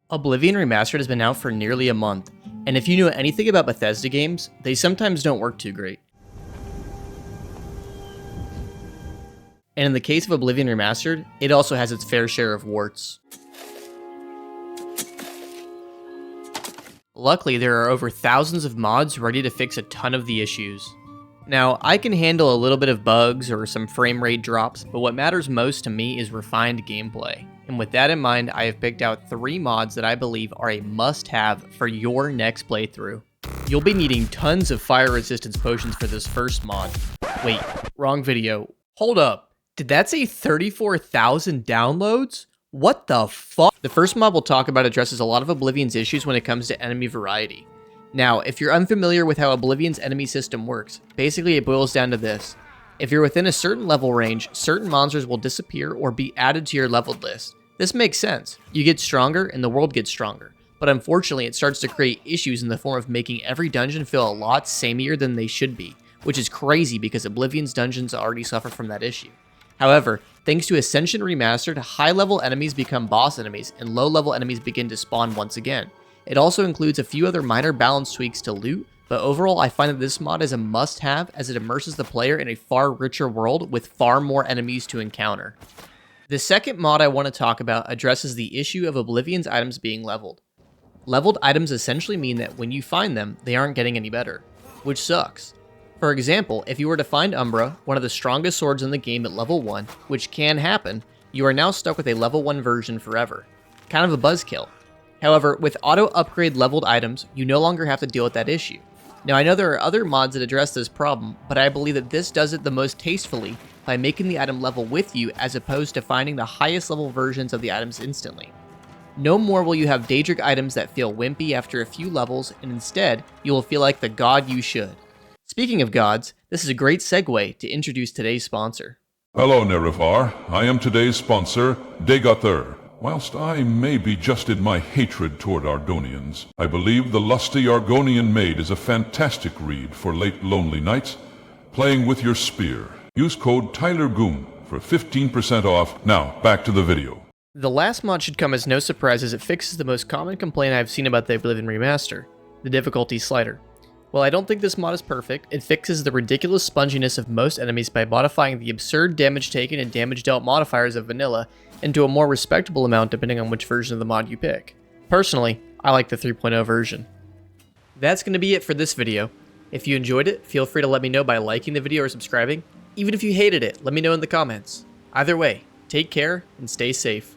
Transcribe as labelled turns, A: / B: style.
A: Oblivion Remastered has been out for nearly a month, and if you know anything about Bethesda games, they sometimes don't work too great. And in the case of Oblivion Remastered, it also has its fair share of warts. Luckily, there are over thousands of mods ready to fix a ton of the issues. Now, I can handle a little bit of bugs or some frame rate drops, but what matters most to me is refined gameplay. And with that in mind, I have picked out 3 mods that I believe are a must-have for your next playthrough. You'll be needing tons of fire resistance potions for this first mod. Wait, wrong video. Hold up. Did that say 34,000 downloads? What the fuck? The first mod we'll talk about addresses a lot of Oblivion's issues when it comes to enemy variety. Now, if you're unfamiliar with how Oblivion's enemy system works, basically it boils down to this. If you're within a certain level range, certain monsters will disappear or be added to your leveled list. This makes sense. You get stronger and the world gets stronger. But unfortunately, it starts to create issues in the form of making every dungeon feel a lot samier than they should be, which is crazy because Oblivion's dungeons already suffer from that issue. However, thanks to Ascension Remastered, high-level enemies become boss enemies and low-level enemies begin to spawn once again. It also includes a few other minor balance tweaks to loot, but overall I find that this mod is a must-have as it immerses the player in a far richer world with far more enemies to encounter. The second mod I want to talk about addresses the issue of Oblivion's items being leveled. Leveled items essentially mean that when you find them, they aren't getting any better, which sucks. For example, if you were to find Umbra, one of the strongest swords in the game at level 1, which can happen, you are now stuck with a level 1 version forever. Kind of a buzzkill. However, with auto-upgrade leveled items, you no longer have to deal with that issue. Now I know there are other mods that address this problem, but I believe that this does it the most tastefully by making the item level with you as opposed to finding the highest level versions of the items instantly. No more will you have Daedric items that feel wimpy after a few levels, and instead, you will feel like the god you should. Speaking of gods, this is a great segue to introduce today's sponsor.
B: Hello, Nerevar. I am today's sponsor, Degathur. Whilst I may be just in my hatred toward Ardonians, I believe the lusty Argonian maid is a fantastic read for late lonely nights, playing with your spear. Use code TylerGoon for 15% off. Now, back to the video.
A: The last mod should come as no surprise as it fixes the most common complaint I've seen about the Oblivion Remaster, the difficulty slider. While I don't think this mod is perfect, it fixes the ridiculous sponginess of most enemies by modifying the absurd damage taken and damage dealt modifiers of vanilla into a more respectable amount depending on which version of the mod you pick. Personally, I like the 3.0 version. That's going to be it for this video. If you enjoyed it, feel free to let me know by liking the video or subscribing. Even if you hated it, let me know in the comments. Either way, take care and stay safe.